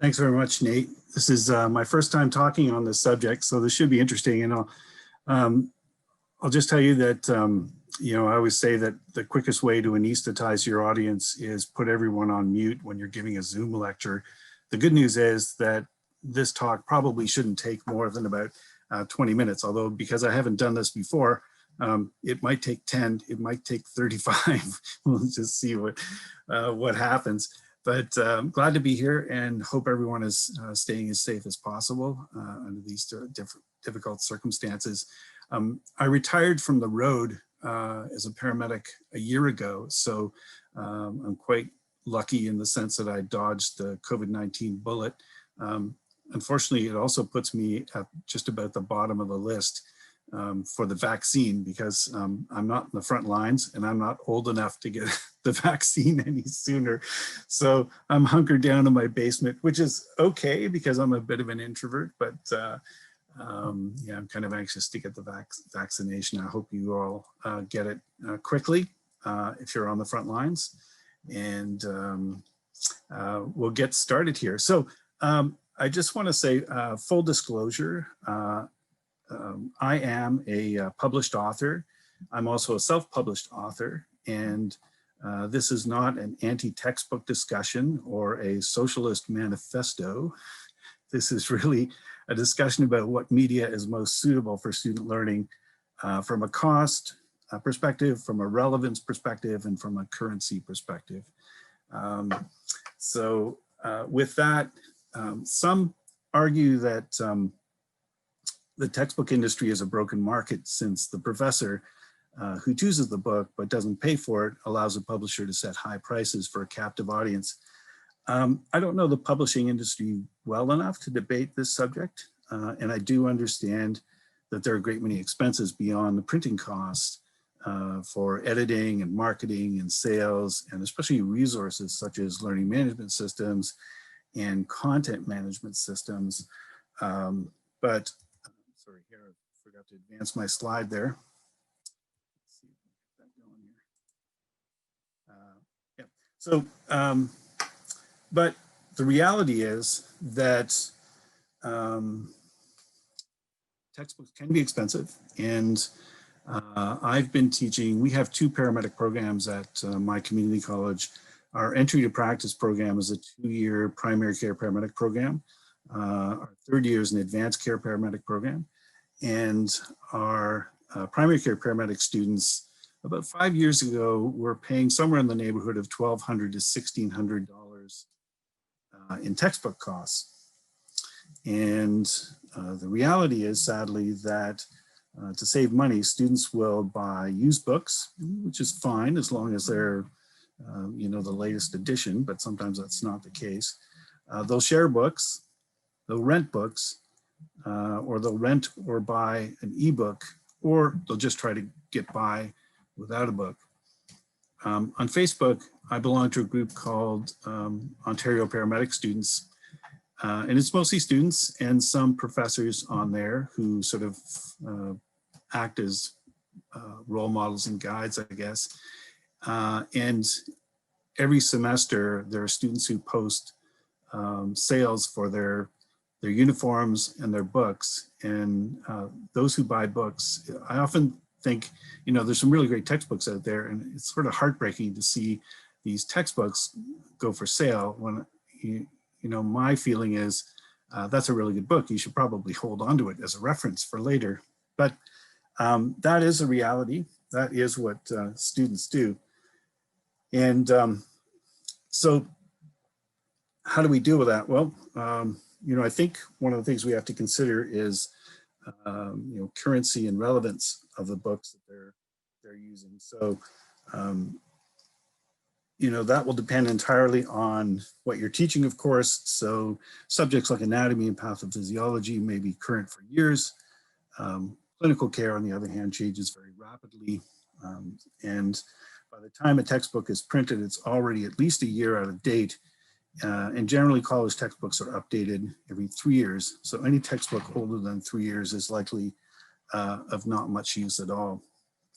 Thanks very much, Nate. This is my first time talking on this subject, so this should be interesting. And I'll just tell you that, I always say that the quickest way to anesthetize your audience is put everyone on mute when you're giving a Zoom lecture. The good news is that this talk probably shouldn't take more than about 20 minutes, although because I haven't done this before, it might take 10, it might take 35. We'll just see what happens. But I'm glad to be here and hope everyone is staying as safe as possible under these difficult circumstances. I retired from the road as a paramedic a year ago, so I'm quite lucky in the sense that I dodged the COVID-19 bullet. Unfortunately, it also puts me at just about the bottom of the list for the vaccine because I'm not in the front lines and I'm not old enough to get the vaccine any sooner. So I'm hunkered down in my basement, which is okay because I'm a bit of an introvert, but yeah, I'm kind of anxious to get the vaccination. I hope you all get it quickly if you're on the front lines, and we'll get started here. So I just want to say full disclosure, I am a published author. I'm also a self-published author, and this is not an anti-textbook discussion or a socialist manifesto. This is really a discussion about what media is most suitable for student learning from a cost perspective, from a relevance perspective, and from a currency perspective. With that, some argue that the textbook industry is a broken market since the professor who chooses the book but doesn't pay for it allows a publisher to set high prices for a captive audience. I don't know the publishing industry well enough to debate this subject, and I do understand that there are a great many expenses beyond the printing costs for editing and marketing and sales, and especially resources such as learning management systems and content management systems. But sorry, here I forgot to advance my slide there. Let's see if we can get that going here. Yeah. So, but the reality is that textbooks can be expensive, and I've been teaching. We have two paramedic programs at my community college. Our entry to practice program is a 2-year primary care paramedic program. Our third year is an advanced care paramedic program. And our primary care paramedic students, about 5 years ago, were paying somewhere in the neighborhood of $1,200 to $1,600 in textbook costs. And the reality is, sadly, that to save money, students will buy used books, which is fine as long as they're the latest edition, but sometimes that's not the case. They'll share books, they'll rent books, or they'll rent or buy an ebook, or they'll just try to get by without a book. On Facebook, I belong to a group called Ontario Paramedic Students, and it's mostly students and some professors on there who sort of act as role models and guides, I guess. And every semester, there are students who post sales for their uniforms and their books. And those who buy books, I often think, there's some really great textbooks out there, and it's sort of heartbreaking to see these textbooks go for sale when, my feeling is that's a really good book. You should probably hold on to it as a reference for later. But that is a reality. That is what students do. And so how do we deal with that? Well, I think one of the things we have to consider is, currency and relevance of the books that they're using. So, that will depend entirely on what you're teaching, of course. So subjects like anatomy and pathophysiology may be current for years. Clinical care, on the other hand, changes very rapidly. And by the time a textbook is printed, it's already at least a year out of date. And generally college textbooks are updated every 3 years. So any textbook older than 3 years is likely of not much use at all.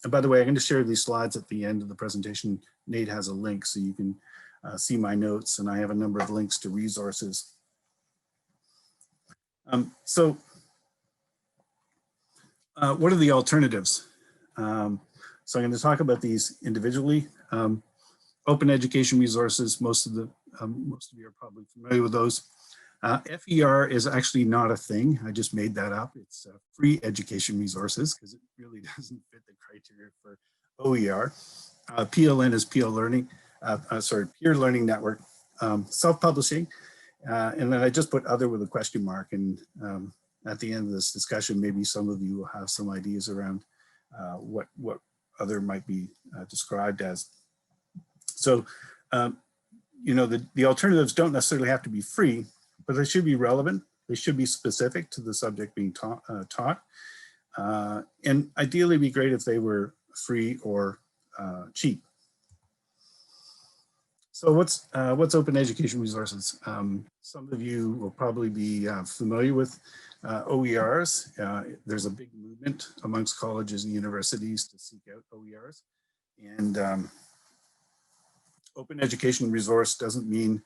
And by the way, I'm going to share these slides at the end of the presentation. Nate has a link so you can see my notes, and I have a number of links to resources. So what are the alternatives? So I'm going to talk about these individually. Open education resources, most of you are probably familiar with those. FER is actually not a thing. I just made that up. It's free education resources because it really doesn't fit the criteria for OER. PLN is peer learning, peer learning network. Self-publishing, and then I just put other with a question mark. And at the end of this discussion, maybe some of you will have some ideas around what other might be described as. So, you know, the alternatives don't necessarily have to be free, but they should be relevant. They should be specific to the subject being taught. And ideally, it'd be great if they were free or cheap. So what's open education resources? Some of you will probably be familiar with OERs. There's a big movement amongst colleges and universities to seek out OERs. And open education resource doesn't mean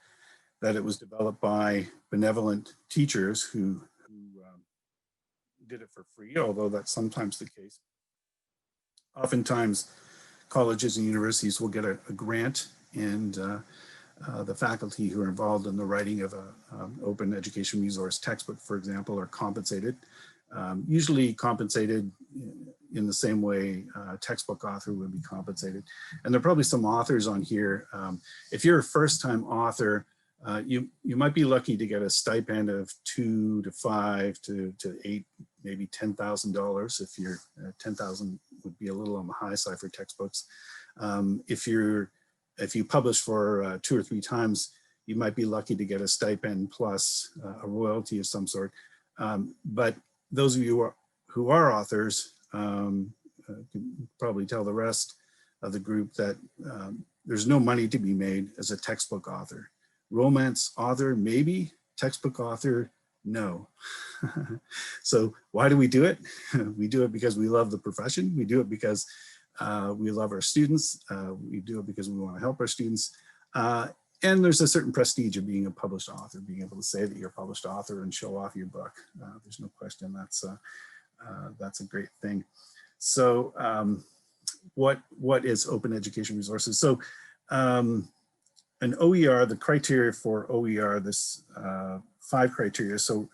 that it was developed by benevolent teachers who did it for free, although that's sometimes the case. Oftentimes, colleges and universities will get a grant, and the faculty who are involved in the writing of an open education resource textbook, for example, are compensated. Usually compensated in the same way a textbook author would be compensated. And there are probably some authors on here. If you're a first-time author, you might be lucky to get a stipend of $2 to $5 to $8, maybe $10,000. If you're $10,000 would be a little on the high side for textbooks. If you publish for 2 or 3 times, you might be lucky to get a stipend plus a royalty of some sort. But those of you who are authors can probably tell the rest of the group that there's no money to be made as a textbook author. Romance author, maybe. Textbook author, no. So why do we do it? We do it because we love the profession. We do it because we love our students. We do it because we want to help our students. And there's a certain prestige of being a published author, being able to say that you're a published author and show off your book. There's no question that's a great thing. So what is open education resources? So an OER, the criteria for OER, this 5 criteria. So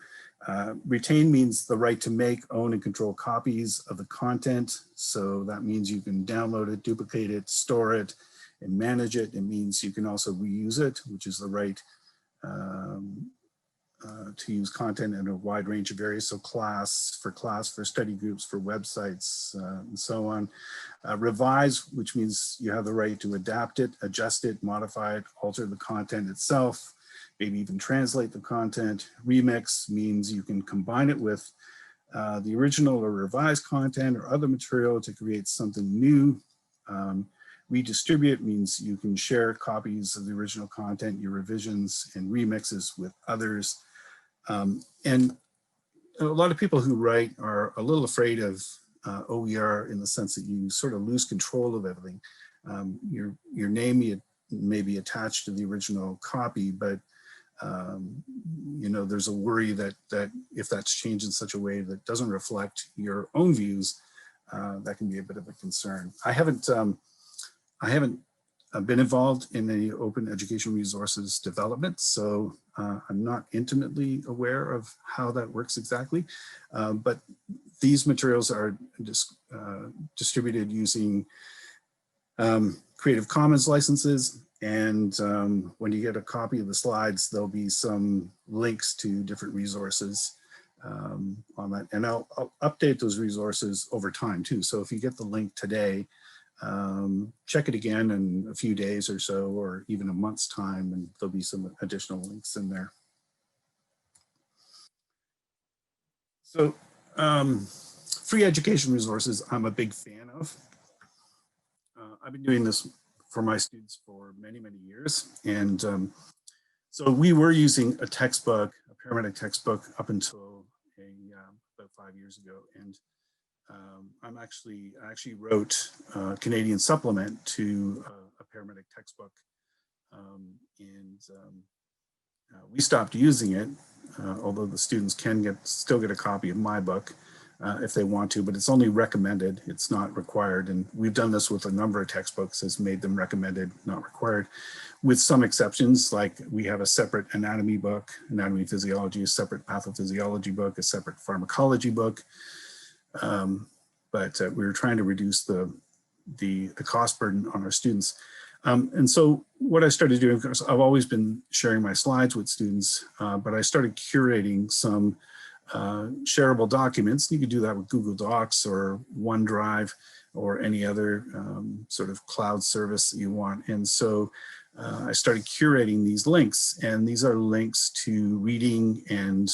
retain means the right to make, own, and control copies of the content. So that means you can download it, duplicate it, store it, and manage it. It means you can also reuse it, which is the right to use content in a wide range of areas. So class, for study groups, for websites, and so on. Revise, which means you have the right to adapt it, adjust it, modify it, alter the content itself, maybe even translate the content. Remix means you can combine it with the original or revised content or other material to create something new. Redistribute means you can share copies of the original content, your revisions and remixes with others. And a lot of people who write are a little afraid of OER in the sense that you sort of lose control of everything. Your name may be attached to the original copy, but you know, there's a worry that if that's changed in such a way that doesn't reflect your own views, that can be a bit of a concern. I haven't been involved in the open education resources development, so I'm not intimately aware of how that works exactly, but these materials are distributed using Creative Commons licenses, and when you get a copy of the slides, there'll be some links to different resources on that, and I'll update those resources over time too. So if you get the link today, check it again in a few days or so, or even a month's time, and there'll be some additional links in there. So free education resources, I'm a big fan of. I've been doing this for my students for many, many years. And so we were using a textbook, a paramedic textbook, up until about 5 years ago. And I actually wrote a Canadian supplement to a paramedic textbook, and we stopped using it although the students can still get a copy of my book if they want to, but it's only recommended, it's not required. And we've done this with a number of textbooks, has made them recommended, not required, with some exceptions, like we have a separate anatomy book, anatomy and physiology, a separate pathophysiology book, a separate pharmacology book. But we were trying to reduce the cost burden on our students. And so what I started doing, because I've always been sharing my slides with students, but I started curating some shareable documents. You could do that with Google Docs or OneDrive or any other sort of cloud service that you want. And so I started curating these links, and these are links to reading and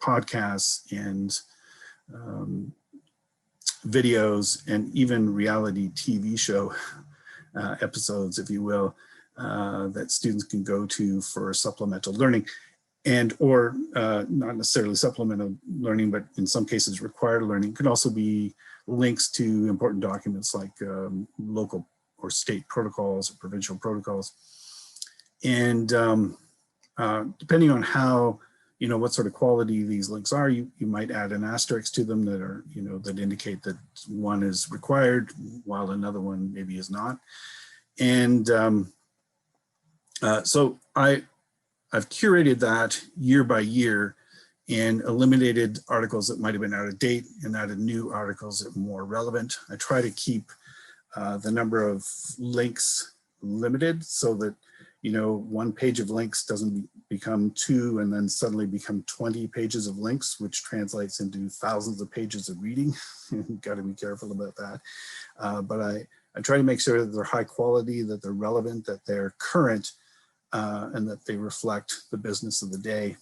podcasts and videos and even reality TV show episodes, if you will, that students can go to for supplemental learning, and or not necessarily supplemental learning, but in some cases required learning. It could also be links to important documents like local or state protocols or provincial protocols. And depending on how, what sort of quality these links are, you might add an asterisk to them that are, that indicate that one is required while another one maybe is not. And so I've curated that year by year and eliminated articles that might have been out of date and added new articles that are more relevant. I try to keep the number of links limited so that, one page of links doesn't become 2 and then suddenly become 20 pages of links, which translates into thousands of pages of reading. You've got to be careful about that. But I try to make sure that they're high quality, that they're relevant, that they're current, and that they reflect the business of the day.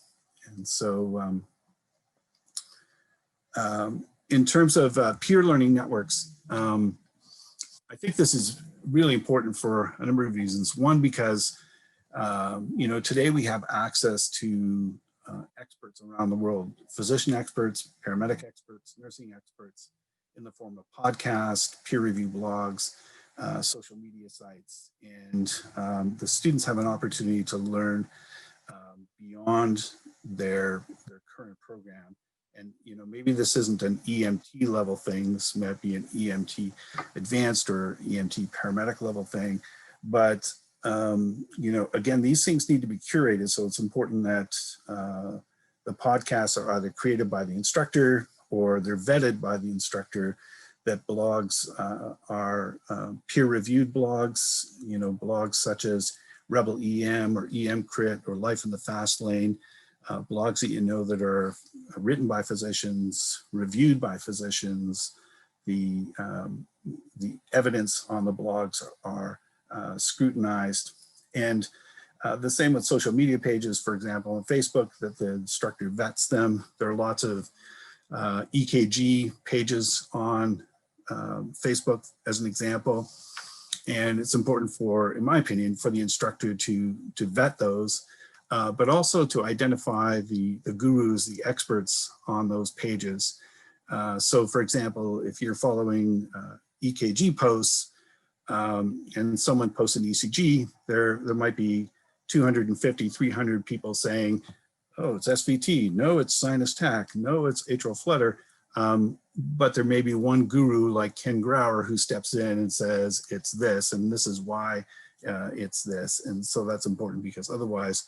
And so in terms of peer learning networks, I think this is really important for a number of reasons. One, because today we have access to experts around the world, physician experts, paramedic experts, nursing experts, in the form of podcasts, peer review blogs, social media sites. And the students have an opportunity to learn beyond their current program. And maybe this isn't an EMT level thing, this might be an EMT advanced or EMT paramedic level thing, but again, these things need to be curated, so it's important that the podcasts are either created by the instructor or they're vetted by the instructor, that blogs are peer-reviewed blogs, blogs such as Rebel EM or EM Crit or Life in the Fast Lane, blogs that that are written by physicians, reviewed by physicians. The evidence on the blogs are scrutinized. And the same with social media pages, for example, on Facebook, that the instructor vets them. There are lots of EKG pages on Facebook, as an example. And it's important for, in my opinion, for the instructor to vet those, but also to identify the gurus, the experts on those pages. So for example, if you're following EKG posts and someone posts an ECG, there might be 250, 300 people saying, oh, it's SVT, no, it's sinus tach, no, it's atrial flutter. But there may be one guru like Ken Grauer who steps in and says, it's this, and this is why it's this. And so that's important, because otherwise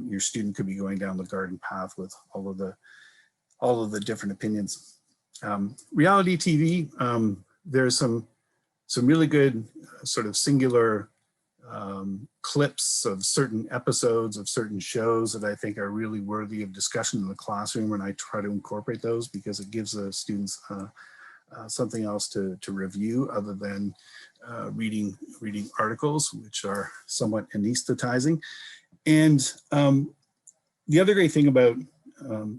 your student could be going down the garden path with all of the different opinions. Reality TV, there's some really good sort of singular clips of certain episodes of certain shows that I think are really worthy of discussion in the classroom, and I try to incorporate those because it gives the students something else to review other than reading articles, which are somewhat anesthetizing. And the other great thing about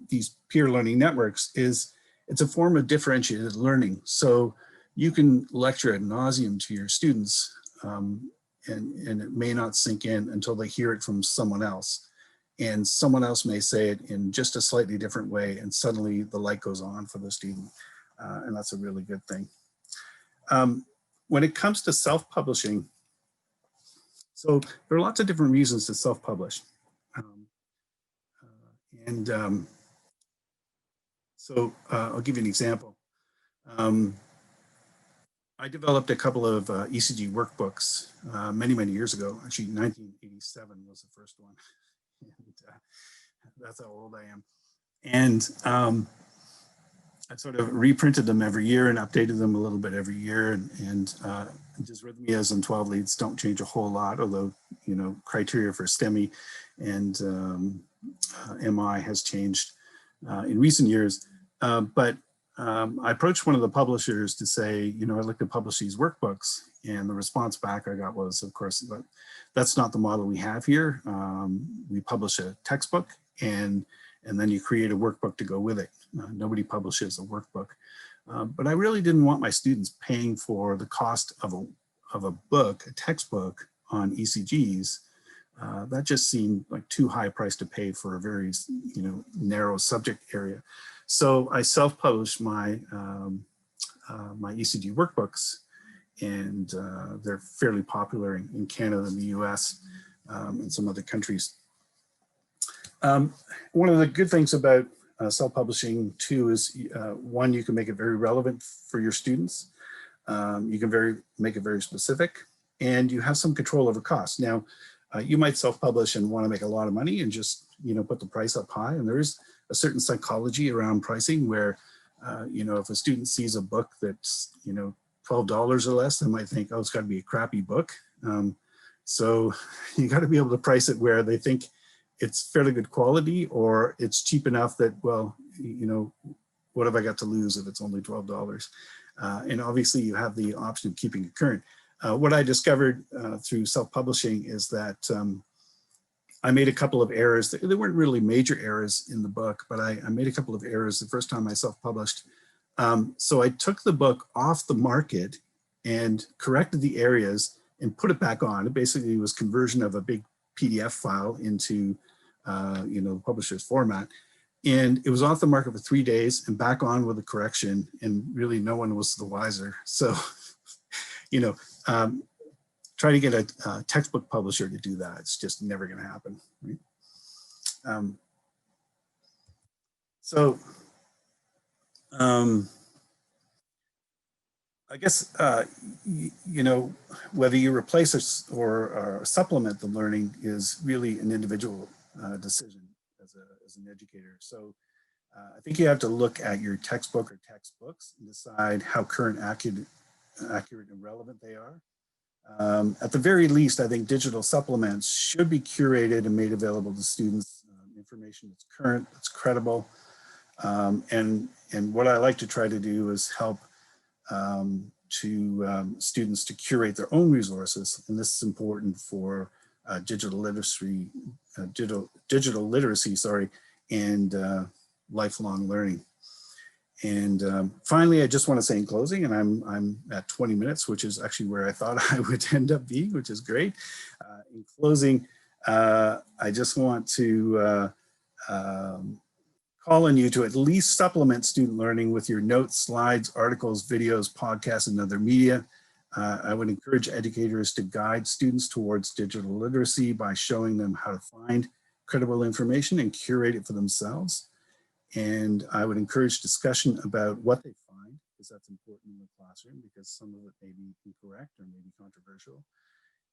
these peer learning networks is it's a form of differentiated learning. So you can lecture ad nauseum to your students, and it may not sink in until they hear it from someone else. And someone else may say it in just a slightly different way, and suddenly the light goes on for the student. And that's a really good thing. When it comes to self-publishing, so there are lots of different reasons to self-publish. And so I'll give you an example. I developed a couple of ECG workbooks many years ago. Actually, 1987 was the first one. And, that's how old I am. And I sort of reprinted them every year and updated them a little bit every year. And dysrhythmias and 12 leads don't change a whole lot, although, you know, criteria for STEMI and MI has changed in recent years. But I approached one of the publishers to say, you know, I'd like to publish these workbooks. And the response back I got was, of course, that's not the model we have here. We publish a textbook and then you create a workbook to go with it. Nobody publishes a workbook. But I really didn't want my students paying for the cost of a book, a textbook on ECGs. That just seemed like too high a price to pay for a very, you know, narrow subject area. So I self-published my my ECG workbooks, and they're fairly popular in Canada and the US and some other countries. One of the good things about self-publishing too is one, you can make it very relevant for your students. You can make it very specific, and you have some control over costs. Now, you might self-publish and want to make a lot of money and just, you know, put the price up high. And there is a certain psychology around pricing where, you know, if a student sees a book that's, you know, $12 or less, they might think, oh, it's got to be a crappy book. So you got to be able to price it where they think it's fairly good quality, or it's cheap enough that, well, you know, what have I got to lose if it's only $12? And obviously you have the option of keeping it current. What I discovered through self-publishing is that I made a couple of errors. They weren't really major errors in the book, but I made a couple of errors the first time I self-published. So I took the book off the market and corrected the areas and put it back on. It basically was conversion of a big PDF file into, you know, the publisher's format. And it was off the market for 3 days and back on with a correction, and really no one was the wiser. So, you know, try to get a textbook publisher to do that. It's just never going to happen. Right? I guess, you know, whether you replace or supplement the learning is really an individual decision as an educator. So I think you have to look at your textbook or textbooks and decide how current, accurate and relevant they are. At the very least, I think digital supplements should be curated and made available to students. Information that's current, that's credible. And what I like to try to do is help students to curate their own resources. And this is important for digital literacy, and lifelong learning. And finally, I just want to say in closing, and I'm at 20 minutes, which is actually where I thought I would end up being, which is great. In closing, I just want to call on you to at least supplement student learning with your notes, slides, articles, videos, podcasts, and other media. I would encourage educators to guide students towards digital literacy by showing them how to find credible information and curate it for themselves. And I would encourage discussion about what they find, because that's important in the classroom, because some of it may be incorrect or may be controversial.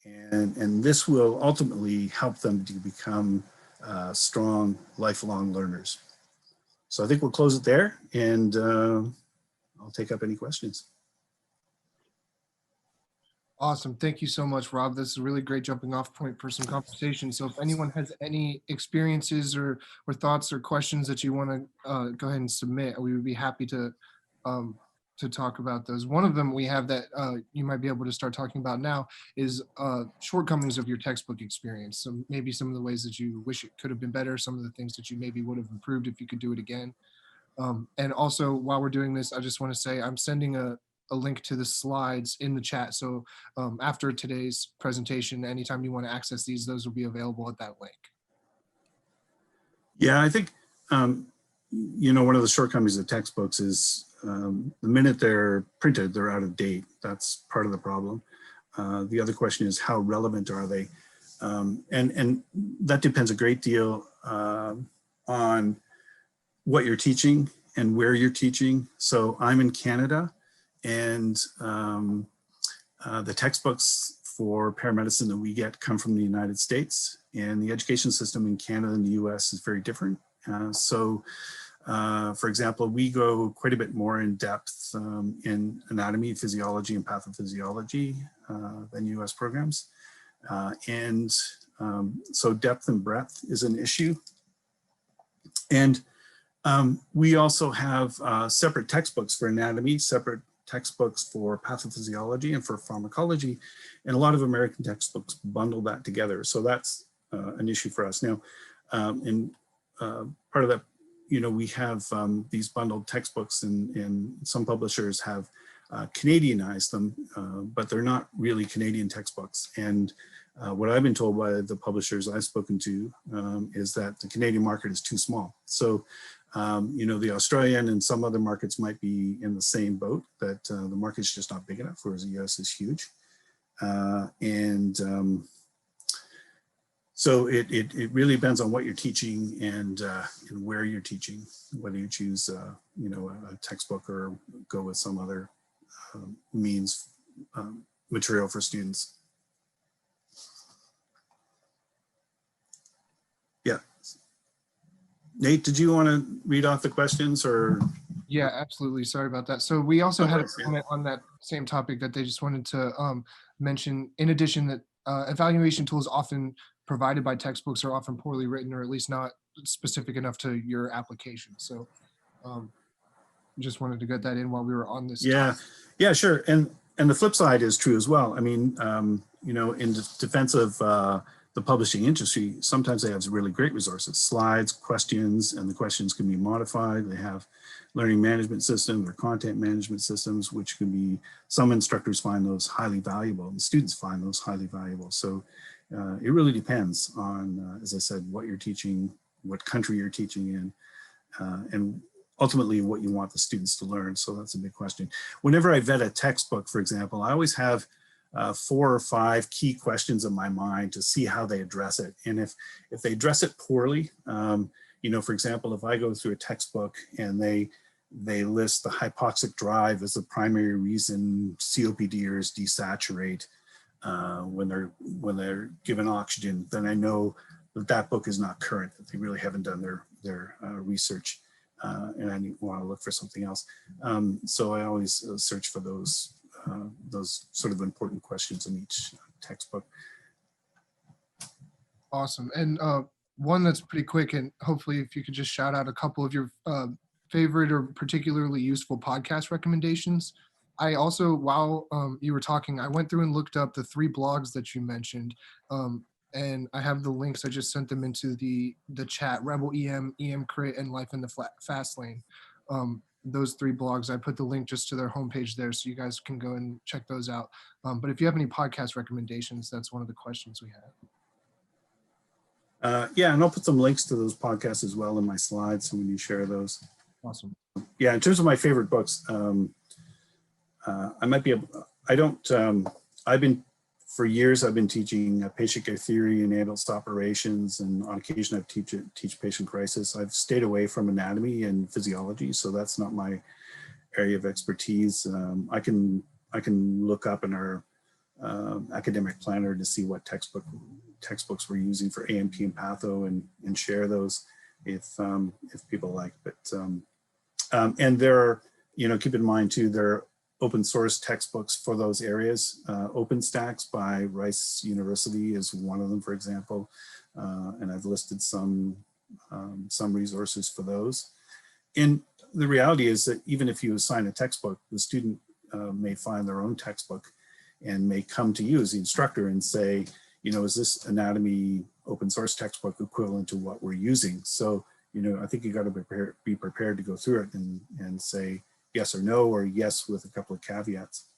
And this will ultimately help them to become strong, lifelong learners. So I think we'll close it there, and I'll take up any questions. Awesome. Thank you so much, Rob. This is a really great jumping off point for some conversation. So if anyone has any experiences or thoughts or questions that you want to go ahead and submit, we would be happy to talk about those. One of them we have that you might be able to start talking about now is shortcomings of your textbook experience. So maybe some of the ways that you wish it could have been better, some of the things that you maybe would have improved if you could do it again. And also, while we're doing this, I just want to say I'm sending a link to the slides in the chat. So after today's presentation, anytime you want to access these, those will be available at that link. Yeah, I think, you know, one of the shortcomings of textbooks is the minute they're printed, they're out of date. That's part of the problem. The other question is, how relevant are they? And that depends a great deal on what you're teaching and where you're teaching. So I'm in Canada, and the textbooks for paramedicine that we get come from the United States, and the education system in Canada and the US is very different. For example, we go quite a bit more in depth in anatomy, physiology, and pathophysiology than US programs. So depth and breadth is an issue. And we also have separate textbooks for anatomy, separate textbooks for pathophysiology and for pharmacology. And a lot of American textbooks bundle that together. So that's an issue for us. Now, part of that, we have these bundled textbooks, and some publishers have Canadianized them, but they're not really Canadian textbooks. And what I've been told by the publishers I've spoken to is that the Canadian market is too small. So, the Australian and some other markets might be in the same boat, that the market's just not big enough, whereas the US is huge. So it really depends on what you're teaching and where you're teaching, whether you choose, a textbook or go with some other material for students. Yeah. Nate, did you want to read off the questions or? Yeah, absolutely. Sorry about that. So we also had a comment on that same topic that they just wanted to mention, in addition, that evaluation tools often provided by textbooks are often poorly written, or at least not specific enough to your application. So just wanted to get that in while we were on this topic. Yeah, sure. And the flip side is true as well. I mean, in defense of the publishing industry, sometimes they have really great resources, slides, questions, and the questions can be modified. They have learning management systems or content management systems, which can be, some instructors find those highly valuable and students find those highly valuable. So it really depends on, as I said, what you're teaching, what country you're teaching in, and ultimately what you want the students to learn. So that's a big question. Whenever I vet a textbook, for example, I always have 4 or 5 key questions in my mind to see how they address it. And if they address it poorly, for example, if I go through a textbook and they list the hypoxic drive as the primary reason COPDers desaturate when they're given oxygen, then I know that book is not current, that they really haven't done their research, and I want to look for something else. So I always search for those sort of important questions in each textbook. Awesome. And one that's pretty quick, and hopefully if you could just shout out a couple of your favorite or particularly useful podcast recommendations. I also, while you were talking, I went through and looked up the 3 blogs that you mentioned, and I have the links. I just sent them into the chat: Rebel EM, EM Crit, and Life in the Fast Lane. Those 3 blogs, I put the link just to their homepage there, so you guys can go and check those out. But if you have any podcast recommendations, that's one of the questions we had. Yeah, and I'll put some links to those podcasts as well in my slides when you share those. Awesome. Yeah, in terms of my favorite books, for years I've been teaching patient care theory and adult operations, and on occasion I teach patient crisis. I've stayed away from anatomy and physiology, so that's not my area of expertise. I can look up in our academic planner to see what textbooks we're using for AMP and Patho and share those if people like. But and there are, keep in mind too, there are open source textbooks for those areas. OpenStax by Rice University is one of them, for example, and I've listed some resources for those. And the reality is that even if you assign a textbook, the student may find their own textbook and may come to you as the instructor and say, is this anatomy open source textbook equivalent to what we're using? So, I think you got to be prepared to go through it and say yes or no, or yes with a couple of caveats.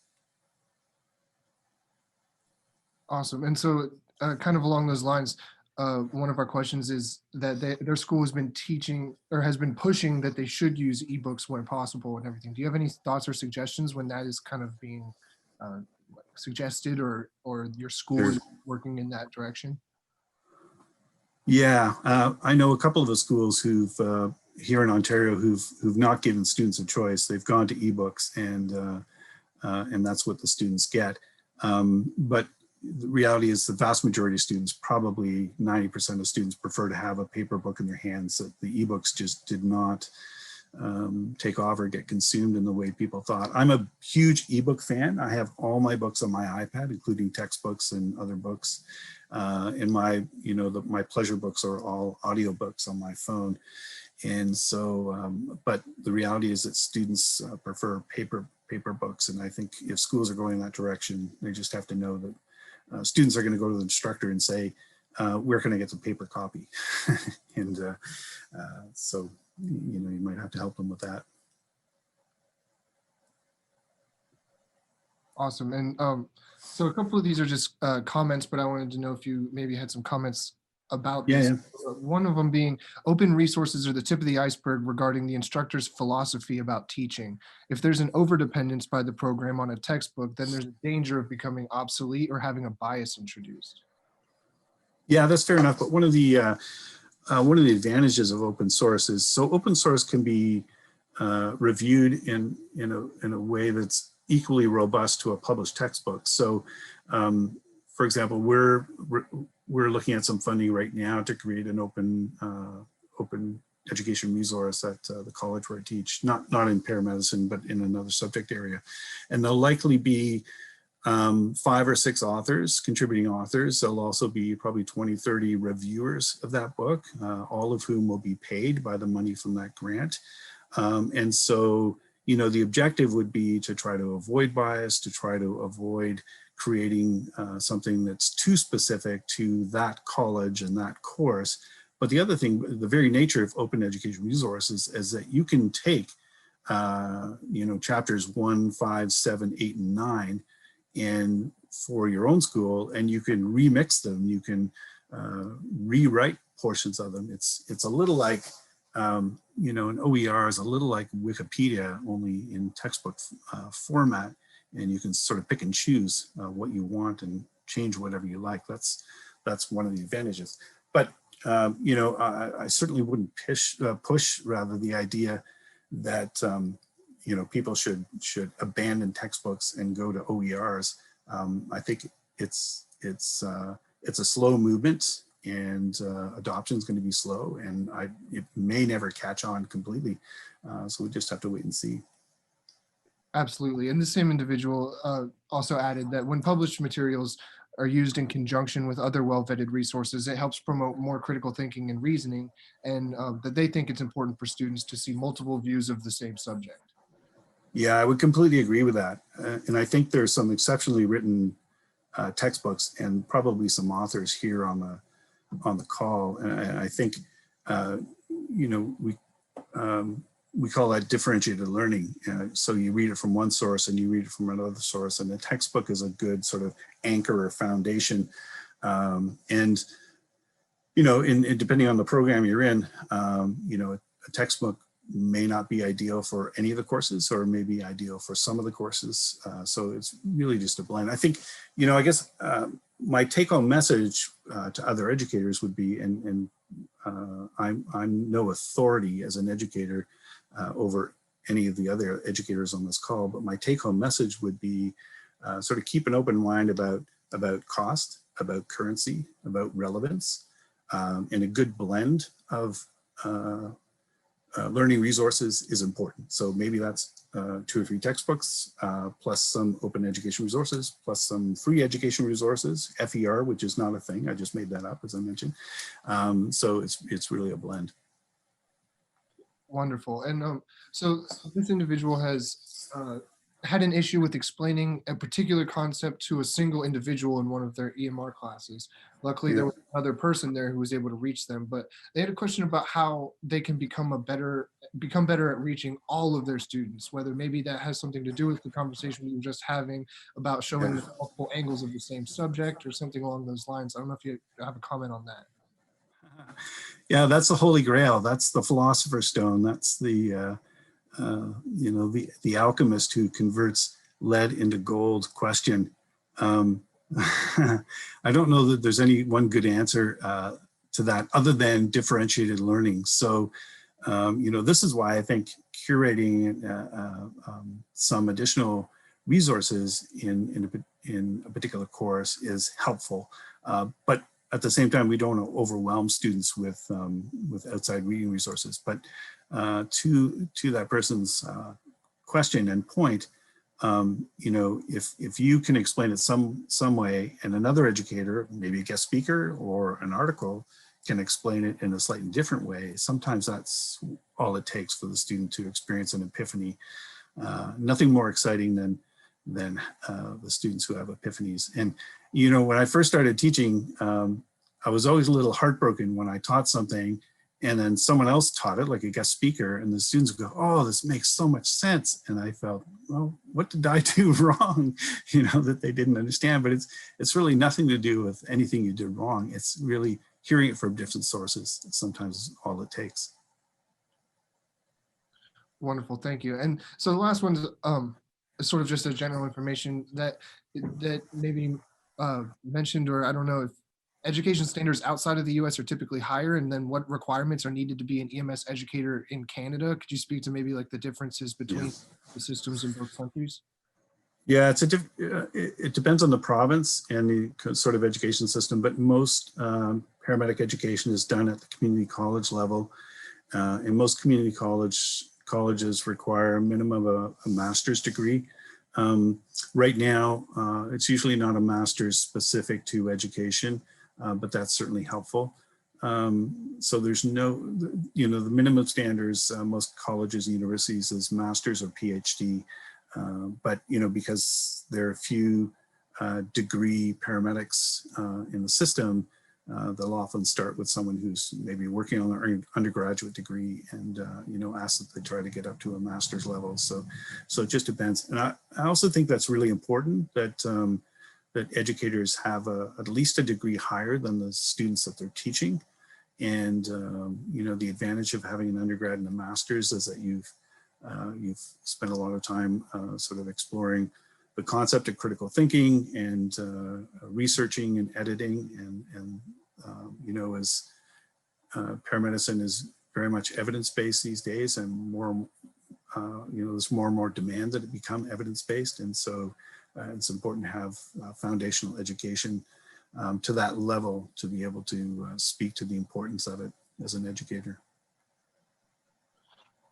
Awesome. And so kind of along those lines, one of our questions is that their school has been teaching or has been pushing that they should use ebooks when possible and everything. Do you have any thoughts or suggestions when that is kind of being suggested, or your school is working in that direction? Yeah, I know a couple of the schools who've here in Ontario who've not given students a choice. They've gone to ebooks, and that's what the students get. But the reality is the vast majority of students, probably 90% of students, prefer to have a paper book in their hands. That the ebooks just did not take off or get consumed in the way people thought. I'm a huge ebook fan. I have all my books on my iPad, including textbooks and other books. And my, my pleasure books are all audiobooks on my phone. And so, but the reality is that students prefer paper books. And I think if schools are going that direction, they just have to know that students are going to go to the instructor and say, where can I get the paper copy? And so, you might have to help them with that. Awesome. And so a couple of these are just comments, but I wanted to know if you maybe had some comments about these. Yeah. One of them being open resources are the tip of the iceberg regarding the instructor's philosophy about teaching. If there's an overdependence by the program on a textbook, then there's a danger of becoming obsolete or having a bias introduced. Yeah, that's fair enough. But one of the advantages of open source is, so open source can be reviewed in a way that's equally robust to a published textbook. So, for example, we're looking at some funding right now to create an open education resource at the college where I teach, not in paramedicine, but in another subject area, and there'll likely be 5 or 6 authors, contributing authors. There'll also be probably 20, 30 reviewers of that book, all of whom will be paid by the money from that grant. And so, the objective would be to try to avoid bias, to try to avoid creating something that's too specific to that college and that course. But the other thing, the very nature of open education resources is that you can take, chapters 1, 5, 7, 8, and 9, and for your own school, and you can remix them. You can rewrite portions of them. It's a little like, an OER is a little like Wikipedia, only in textbook format, and you can sort of pick and choose what you want and change whatever you like. That's one of the advantages. But I certainly wouldn't push rather the idea that people should abandon textbooks and go to OERs. I think it's a slow movement, and adoption is going to be slow, and it may never catch on completely. So we just have to wait and see. Absolutely. And the same individual also added that when published materials are used in conjunction with other well-vetted resources, it helps promote more critical thinking and reasoning, and that they think it's important for students to see multiple views of the same subject. Yeah, I would completely agree with that. And I think there's some exceptionally written textbooks and probably some authors here on the call. And I think, we call that differentiated learning. So you read it from one source and you read it from another source, and the textbook is a good sort of anchor or foundation. And depending on the program you're in, a textbook may not be ideal for any of the courses, or may be ideal for some of the courses. So it's really just a blend. I think, I guess my take-home message to other educators would be, and I'm no authority as an educator over any of the other educators on this call, but my take-home message would be sort of keep an open mind about cost, about currency, about relevance, and a good blend of learning resources is important. So maybe that's 2 or 3 textbooks, plus some open education resources, plus some free education resources, FER, which is not a thing. I just made that up, as I mentioned. So it's really a blend. Wonderful. And so this individual has had an issue with explaining a particular concept to a single individual in one of their EMR classes. Luckily, there was another person there who was able to reach them, but they had a question about how they can become better at reaching all of their students, whether maybe that has something to do with the conversation we were just having about showing the multiple angles of the same subject or something along those lines. I don't know if you have a comment on that. Yeah, that's the Holy Grail. That's the Philosopher's Stone. That's the the alchemist who converts lead into gold question. I don't know that there's any one good answer that other than differentiated learning. So, this is why I think curating some additional resources in a particular course is helpful. But at the same time, we don't want to overwhelm students with outside reading resources. But to that person's question and point, if you can explain it some way, and another educator, maybe a guest speaker or an article, can explain it in a slightly different way, sometimes that's all it takes for the student to experience an epiphany. Nothing more exciting than the students who have epiphanies. And when I first started teaching, I was always a little heartbroken when I taught something and then someone else taught it, like a guest speaker, and the students would go, "Oh, this makes so much sense." And I felt, well, what did I do wrong? That they didn't understand. But it's really nothing to do with anything you did wrong. It's really hearing it from different sources. Sometimes all it takes. Wonderful, thank you. And so the last one's sort of just a general information that maybe mentioned, or I don't know if education standards outside of the US are typically higher, and then what requirements are needed to be an EMS educator in Canada. Could you speak to maybe like the differences between the systems in both countries? Yeah, it depends on the province and the sort of education system, but most paramedic education is done at the community college level. And most community colleges require a minimum of a master's degree. Right now, it's usually not a master's specific to education, but that's certainly helpful. So there's the minimum standards, most colleges and universities is master's or PhD. But, because there are few degree paramedics in the system, they'll often start with someone who's maybe working on their undergraduate degree and, ask that they try to get up to a master's level. So it just depends. And I also think that's really important that that educators have at least a degree higher than the students that they're teaching. And, the advantage of having an undergrad and a master's is that you've spent a lot of time sort of exploring the concept of critical thinking and researching and editing, and as paramedicine is very much evidence-based these days, and more, there's more and more demand that it become evidence-based, and so it's important to have foundational education to that level to be able to speak to the importance of it as an educator.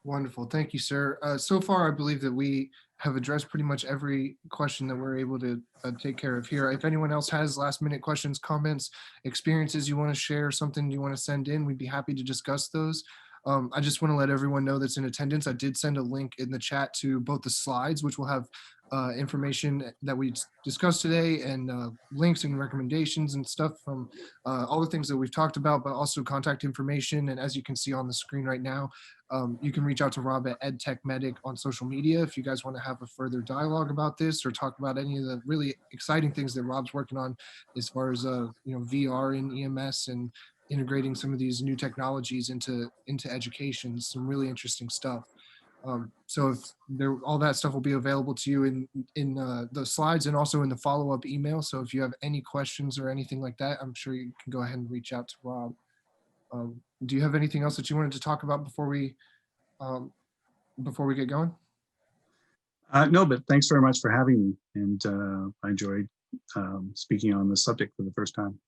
Wonderful. Thank you, sir. So far, I believe that we have addressed pretty much every question that we're able to take care of here. If anyone else has last minute questions, comments, experiences you want to share, something you want to send in, we'd be happy to discuss those. I just want to let everyone know that's in attendance. I did send a link in the chat to both the slides, which will have information that we discussed today, and links and recommendations and stuff from all the things that we've talked about, but also contact information. And as you can see on the screen right now, you can reach out to Rob at EdTechMedic on social media if you guys want to have a further dialogue about this or talk about any of the really exciting things that Rob's working on as far as VR and EMS and integrating some of these new technologies into education. Some really interesting stuff. So if all that stuff will be available to you in the slides and also in the follow-up email. So if you have any questions or anything like that, I'm sure you can go ahead and reach out to Rob. Do you have anything else that you wanted to talk about before we get going? No, but thanks very much for having me, and I enjoyed speaking on this subject for the first time.